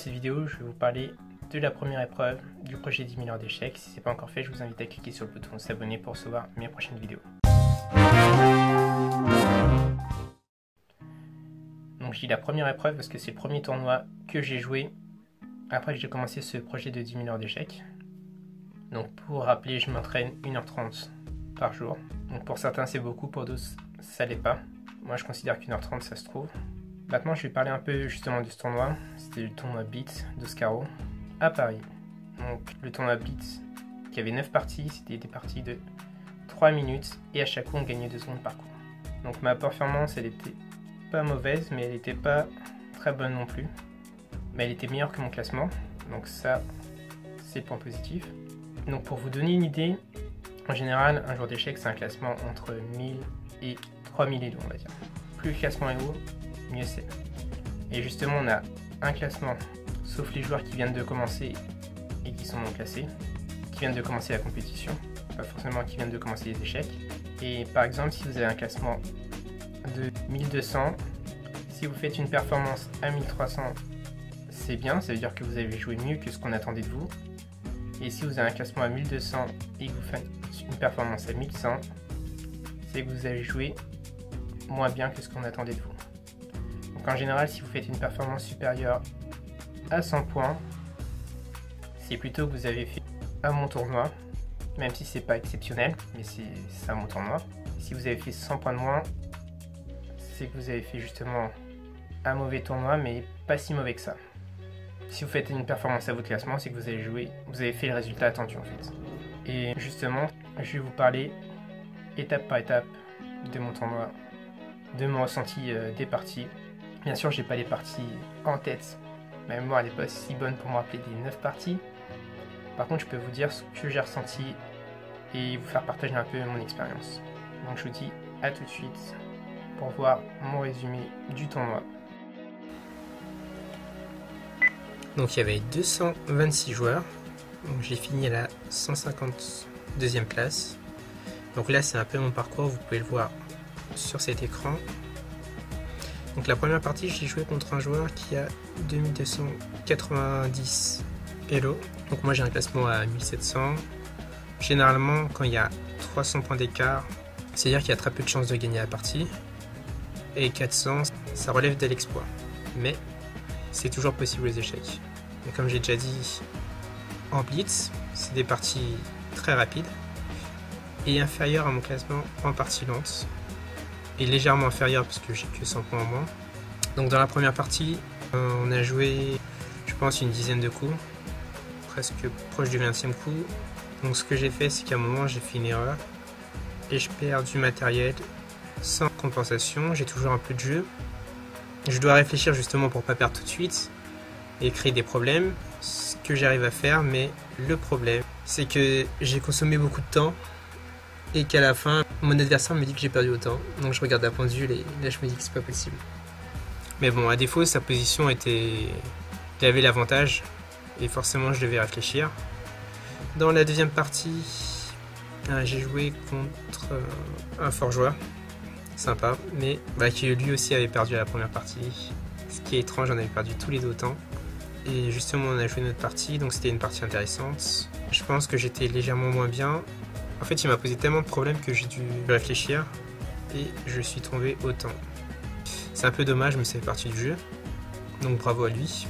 cette vidéo, je vais vous parler de la première épreuve du projet 10 000 heures d'échecs. Si ce n'est pas encore fait, je vous invite à cliquer sur le bouton s'abonner pour recevoir mes prochaines vidéos. Donc j'ai la première épreuve parce que c'est le premier tournoi que j'ai joué après que j'ai commencé ce projet de 10 000 heures d'échecs. Donc pour rappeler, je m'entraîne 1h30 par jour. Donc pour certains c'est beaucoup, pour d'autres ça l'est pas. Moi je considère qu'1h30 ça se trouve. Maintenant je vais parler un peu justement de ce tournoi. C'était le tournoi Blitz d'Oscaro à Paris. Donc le tournoi Blitz qui avait 9 parties, c'était des parties de 3 minutes et à chaque coup on gagnait 2 secondes par coup. Donc ma performance elle était pas mauvaise mais elle était pas très bonne non plus. Mais elle était meilleure que mon classement, donc ça c'est le point positif. Donc pour vous donner une idée, en général un jour d'échecs c'est un classement entre 1000 et 3000 élos on va dire. Plus le classement est haut, mieux c'est. Et justement on a un classement, sauf les joueurs qui viennent de commencer et qui sont non classés, qui viennent de commencer la compétition, pas forcément qui viennent de commencer les échecs. Et par exemple si vous avez un classement de 1200, si vous faites une performance à 1300, c'est bien, ça veut dire que vous avez joué mieux que ce qu'on attendait de vous. Et si vous avez un classement à 1200 et que vous faites une performance à 1100, c'est que vous avez joué moins bien que ce qu'on attendait de vous. Donc en général, si vous faites une performance supérieure à 100 points, c'est plutôt que vous avez fait un bon tournoi, même si c'est pas exceptionnel, mais c'est un bon tournoi. Si vous avez fait 100 points de moins, c'est que vous avez fait justement un mauvais tournoi, mais pas si mauvais que ça. Si vous faites une performance à votre classement, c'est que vous avez fait le résultat attendu en fait. Et justement, je vais vous parler étape par étape de mon tournoi, de mon ressenti des parties. Bien sûr, j'ai pas les parties en tête, ma mémoire n'est pas si bonne pour me rappeler des 9 parties. Par contre, je peux vous dire ce que j'ai ressenti et vous faire partager un peu mon expérience. Donc je vous dis à tout de suite pour voir mon résumé du tournoi. Donc il y avait 226 joueurs, donc j'ai fini à la 152e place. Donc là c'est un peu mon parcours, vous pouvez le voir sur cet écran. Donc la première partie j'ai joué contre un joueur qui a 2290 Elo. Donc moi j'ai un classement à 1700. Généralement quand il y a 300 points d'écart, c'est-à-dire qu'il y a très peu de chances de gagner la partie. Et 400, ça relève de l'exploit. Mais c'est toujours possible les échecs. Et comme j'ai déjà dit, en blitz, c'est des parties très rapides et inférieures à mon classement en partie lente et légèrement inférieures parce que j'ai que 100 points en moins. Donc dans la première partie, on a joué, je pense, une dizaine de coups, presque proche du 20e coup. Donc ce que j'ai fait, c'est qu'à un moment, j'ai fait une erreur et je perds du matériel sans compensation. J'ai toujours un peu de jeu. Je dois réfléchir justement pour pas perdre tout de suite et créer des problèmes, ce que j'arrive à faire, mais le problème c'est que j'ai consommé beaucoup de temps et qu'à la fin mon adversaire me dit que j'ai perdu autant, donc je regarde la pendule et là je me dis que c'est pas possible. Mais bon, à défaut sa position il avait l'avantage et forcément je devais réfléchir. Dans la deuxième partie, j'ai joué contre un fort joueur sympa, mais qui lui aussi avait perdu à la première partie. Ce qui est étrange, on avait perdu tous les deux autant. Et justement, on a joué notre partie, donc c'était une partie intéressante. Je pense que j'étais légèrement moins bien. En fait, il m'a posé tellement de problèmes que j'ai dû réfléchir et je suis tombé autant. C'est un peu dommage, mais ça fait partie du jeu. Donc bravo à lui.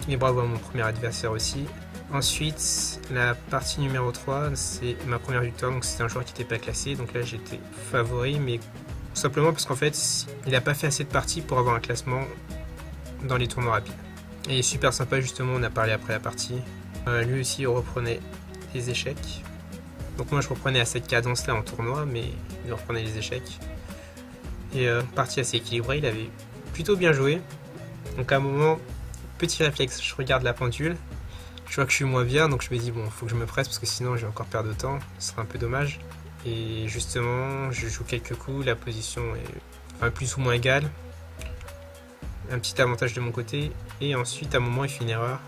Et bravo à mon premier adversaire aussi. Ensuite, la partie numéro 3, c'est ma première victoire. Donc c'était un joueur qui n'était pas classé. Donc là, j'étais favori, mais tout simplement parce qu'en fait, il n'a pas fait assez de parties pour avoir un classement dans les tournois rapides. Et super sympa, justement, on a parlé après la partie. Lui aussi, il reprenait les échecs. Donc moi, je reprenais à cette cadence-là en tournoi, mais il reprenait les échecs. Et partie assez équilibrée, il avait plutôt bien joué. Donc à un moment, petit réflexe, je regarde la pendule. Je vois que je suis moins bien, donc je me dis, bon, il faut que je me presse parce que sinon, je vais encore perdre de temps. Ce serait un peu dommage. Et justement, je joue quelques coups, la position est plus ou moins égale. Un petit avantage de mon côté. Et ensuite, à un moment, il fait une erreur.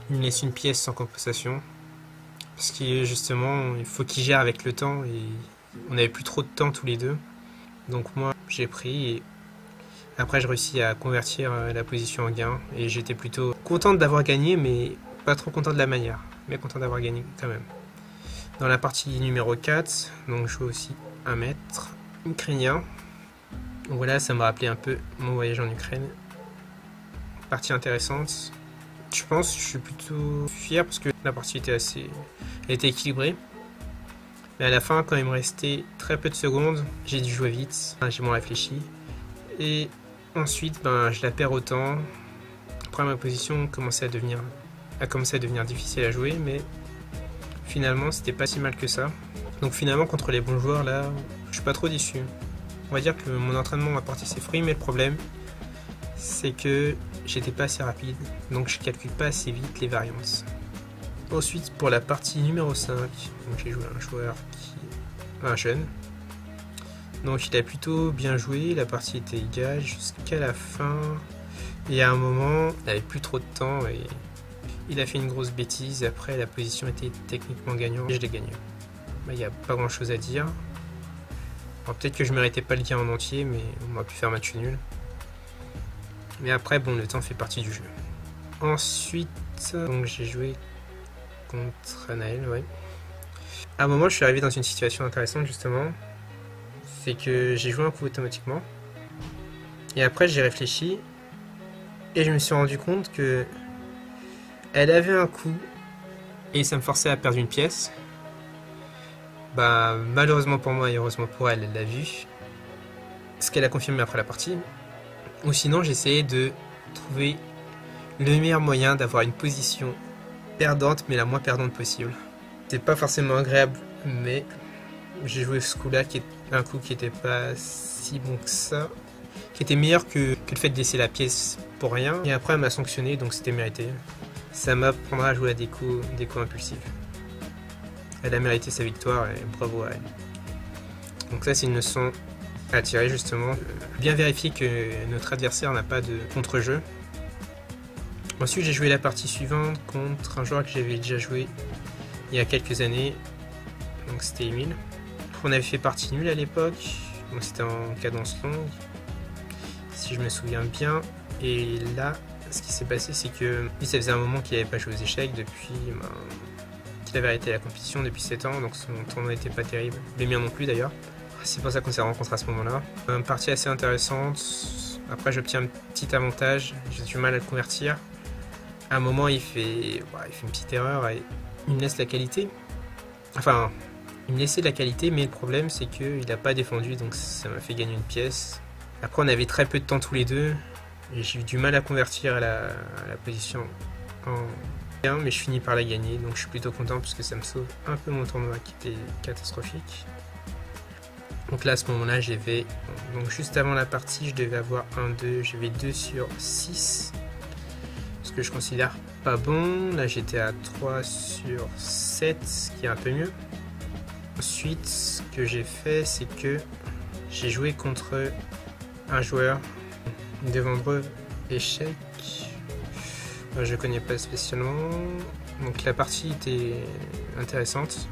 Il me laisse une pièce sans compensation. Parce que justement, il faut qu'il gère avec le temps. Et on n'avait plus trop de temps tous les deux. Donc moi, j'ai pris. Et après, je réussis à convertir la position en gain. Et j'étais plutôt content d'avoir gagné, mais pas trop content de la manière. Mais content d'avoir gagné quand même. Dans la partie numéro 4, donc je joue aussi un maître ukrainien. Donc voilà, ça m'a rappelé un peu mon voyage en Ukraine. Partie intéressante. Je pense que je suis plutôt fier parce que la partie était équilibrée. Mais à la fin, quand il me restait très peu de secondes, j'ai dû jouer vite, j'ai moins réfléchi. Et ensuite, je la perds autant. Après, ma position a commencé à devenir difficile à jouer, mais finalement, c'était pas si mal que ça. Donc finalement, contre les bons joueurs, là, je suis pas trop déçu. On va dire que mon entraînement m'a porté ses fruits, mais le problème, c'est que j'étais pas assez rapide, donc je calcule pas assez vite les variantes. Ensuite, pour la partie numéro 5, j'ai joué un joueur un jeune. Donc il a plutôt bien joué, la partie était égale jusqu'à la fin. Et à un moment, il n'avait plus trop de temps et il a fait une grosse bêtise. Après, la position était techniquement gagnante et je l'ai gagné. Il n'y a pas grand chose à dire. Peut-être que je méritais pas le gain en entier, mais on m'a pu faire match nul. Mais après, bon, le temps fait partie du jeu. Ensuite, donc j'ai joué contre Anaël, ouais. À un moment, je suis arrivé dans une situation intéressante, justement. C'est que j'ai joué un coup automatiquement. Et après, j'ai réfléchi. Et je me suis rendu compte que elle avait un coup. Et ça me forçait à perdre une pièce. Malheureusement pour moi et heureusement pour elle, elle l'a vu. Ce qu'elle a confirmé après la partie. Ou sinon, j'essayais de trouver le meilleur moyen d'avoir une position perdante, mais la moins perdante possible. C'est pas forcément agréable, mais j'ai joué ce coup-là, qui est un coup qui était pas si bon que ça, qui était meilleur que le fait de laisser la pièce pour rien. Et après, elle m'a sanctionné, donc c'était mérité. Ça m'apprendra à jouer à des coups impulsifs. Elle a mérité sa victoire et bravo à elle. Donc ça, c'est une leçon à tirer, justement. Bien vérifier que notre adversaire n'a pas de contre-jeu. Ensuite, j'ai joué la partie suivante contre un joueur que j'avais déjà joué il y a quelques années. Donc c'était Emile. On avait fait partie nulle à l'époque. Donc c'était en cadence longue, si je me souviens bien. Et là, ce qui s'est passé, c'est que ça faisait un moment qu'il n'avait pas joué aux échecs depuis qu'il avait arrêté la compétition depuis 7 ans. Donc son tournoi n'était pas terrible. Les miens non plus d'ailleurs. C'est pour ça qu'on s'est rencontrés à ce moment-là. Une partie assez intéressante. Après, j'obtiens un petit avantage. J'ai du mal à le convertir. À un moment, il fait une petite erreur et il me laisse la qualité. Enfin, il me laissait de la qualité, mais le problème, c'est qu'il n'a pas défendu, donc ça m'a fait gagner une pièce. Après, on avait très peu de temps tous les deux. Et j'ai eu du mal à convertir à la position en 1, mais je finis par la gagner, donc je suis plutôt content parce que ça me sauve un peu mon tournoi qui était catastrophique. Donc là, à ce moment-là, donc juste avant la partie, je devais avoir 1-2, j'avais 2 sur 6. Ce que je considère pas bon. Là, j'étais à 3 sur 7, ce qui est un peu mieux. Ensuite, ce que j'ai fait, c'est que j'ai joué contre un joueur de vendreux échec. Je connais pas spécialement. Donc la partie était intéressante.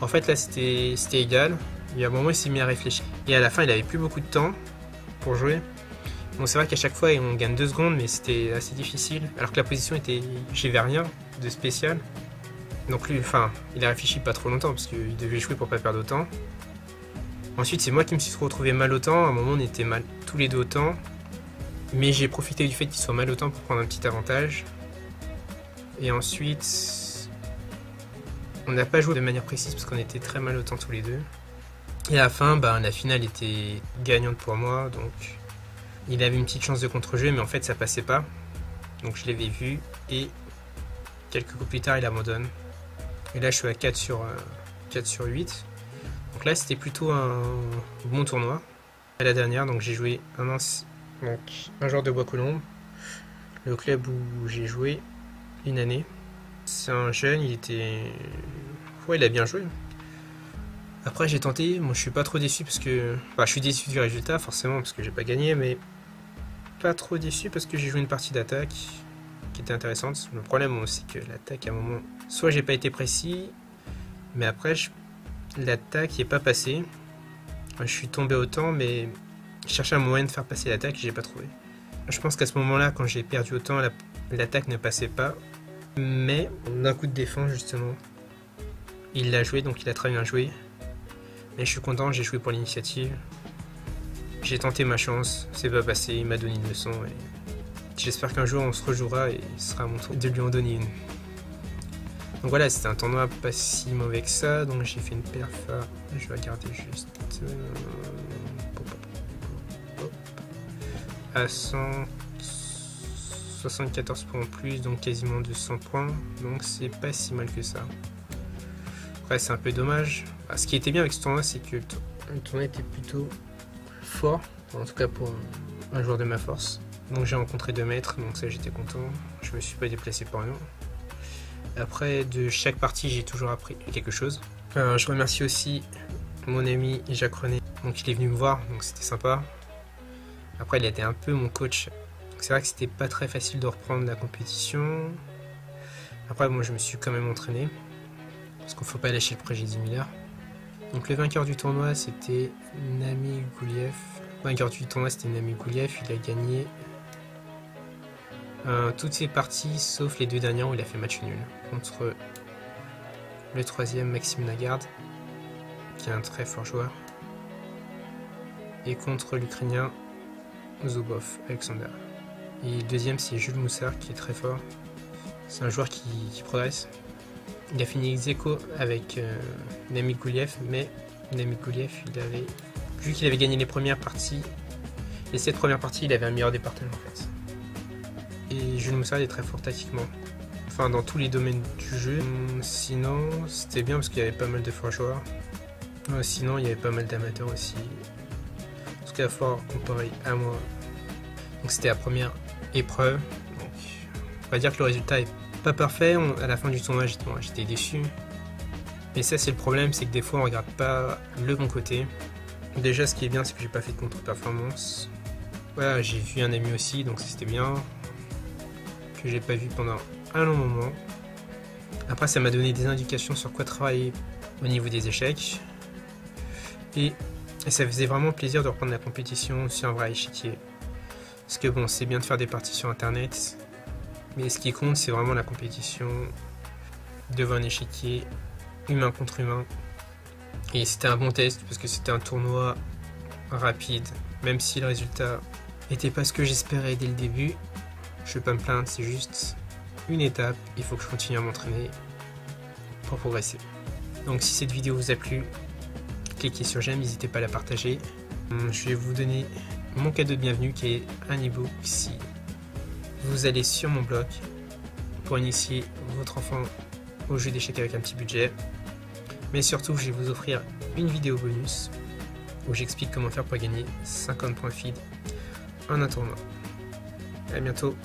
En fait, là, c'était égal. Il y a un moment, il s'est mis à réfléchir. Et à la fin, il avait plus beaucoup de temps pour jouer. Bon, c'est vrai qu'à chaque fois, on gagne 2 secondes, mais c'était assez difficile. Alors que la position était... J'avais rien de spécial. Donc lui, il a réfléchi pas trop longtemps, parce qu'il devait jouer pour pas perdre autant. Ensuite, c'est moi qui me suis retrouvé mal au temps. À un moment, on était mal tous les deux au temps. Mais j'ai profité du fait qu'il soit mal au temps pour prendre un petit avantage. Et ensuite, on n'a pas joué de manière précise, parce qu'on était très mal au temps tous les deux. Et à la fin, la finale était gagnante pour moi, donc... Il avait une petite chance de contre-jeu, mais en fait ça passait pas. Donc je l'avais vu et quelques coups plus tard il abandonne. Et là je suis à 4 sur 8. Donc là c'était plutôt un bon tournoi. À la dernière, donc j'ai joué un joueur de Bois-Colombes, le club où j'ai joué une année. C'est un jeune, il a bien joué. Après j'ai tenté, je suis pas trop déçu parce que... je suis déçu du résultat forcément parce que j'ai pas gagné, mais pas trop déçu parce que j'ai joué une partie d'attaque qui était intéressante. Le problème c'est que l'attaque à un moment, soit j'ai pas été précis, mais après l'attaque n'est pas passée. Je suis tombé au temps, mais je cherchais un moyen de faire passer l'attaque et j'ai pas trouvé. Je pense qu'à ce moment-là, quand j'ai perdu autant, l'attaque ne passait pas, mais d'un coup de défense justement, il l'a joué, donc il a très bien joué. Mais je suis content, j'ai joué pour l'initiative. J'ai tenté ma chance, c'est pas passé, il m'a donné une leçon. Et j'espère qu'un jour on se rejouera et ce sera à mon tour de lui en donner une. Donc voilà, c'était un tournoi pas si mauvais que ça, donc j'ai fait une perf je vais regarder juste à 174 points en plus, donc quasiment 200 points, donc c'est pas si mal que ça. Après c'est un peu dommage. Ce qui était bien avec ce tournoi, c'est que le tournoi était plutôt fort, en tout cas pour un joueur de ma force. Donc j'ai rencontré 2 maîtres, donc ça j'étais content, je me suis pas déplacé pour rien. Après, de chaque partie, j'ai toujours appris quelque chose. Je remercie aussi mon ami Jacques René. Donc, il est venu me voir, donc c'était sympa. Après, il a été un peu mon coach. C'est vrai que c'était pas très facile de reprendre la compétition. Après, moi, je me suis quand même entraîné. Parce qu'il ne faut pas lâcher le projet 10 000 heures. Donc, le vainqueur du tournoi, c'était Nami Gouliev. Le vainqueur du tournoi, c'était Nami Gouliev. Il a gagné toutes ses parties sauf les 2 dernières où il a fait match nul contre le 3e Maxime Lagarde qui est un très fort joueur et contre l'Ukrainien Zubov Alexander. Et le 2e c'est Jules Moussard qui est très fort, c'est un joueur qui progresse. Il a fini ex-aequo avec Nami Gouliev, mais Nami Gouliev vu qu'il avait gagné les premières parties, les 7 premières parties il avait un meilleur département en fait. Et Jules Moussard est très fort tactiquement, enfin dans tous les domaines du jeu. Sinon c'était bien parce qu'il y avait pas mal de forts joueurs. Sinon il y avait pas mal d'amateurs aussi, en tout cas fort comparé à moi. Donc c'était la première épreuve, donc on va dire que le résultat est pas parfait. À la fin du tournoi j'étais déçu, mais ça c'est le problème, c'est que des fois on regarde pas le bon côté. Déjà ce qui est bien c'est que j'ai pas fait de contre-performance. Voilà, j'ai vu un ami aussi, donc c'était bien, que j'ai pas vu pendant un long moment. Après ça m'a donné des indications sur quoi travailler au niveau des échecs, et ça faisait vraiment plaisir de reprendre la compétition sur un vrai échiquier. Parce que bon, c'est bien de faire des parties sur internet, mais ce qui compte c'est vraiment la compétition devant un échiquier, humain contre humain. Et c'était un bon test parce que c'était un tournoi rapide, même si le résultat n'était pas ce que j'espérais dès le début. Je vais pas me plaindre, c'est juste une étape, il faut que je continue à m'entraîner pour progresser. Donc si cette vidéo vous a plu, cliquez sur j'aime, n'hésitez pas à la partager. Je vais vous donner mon cadeau de bienvenue qui est un ebook si vous allez sur mon blog pour initier votre enfant au jeu d'échecs avec un petit budget. Mais surtout, je vais vous offrir une vidéo bonus où j'explique comment faire pour gagner 50 points feed en un tournoi. À bientôt.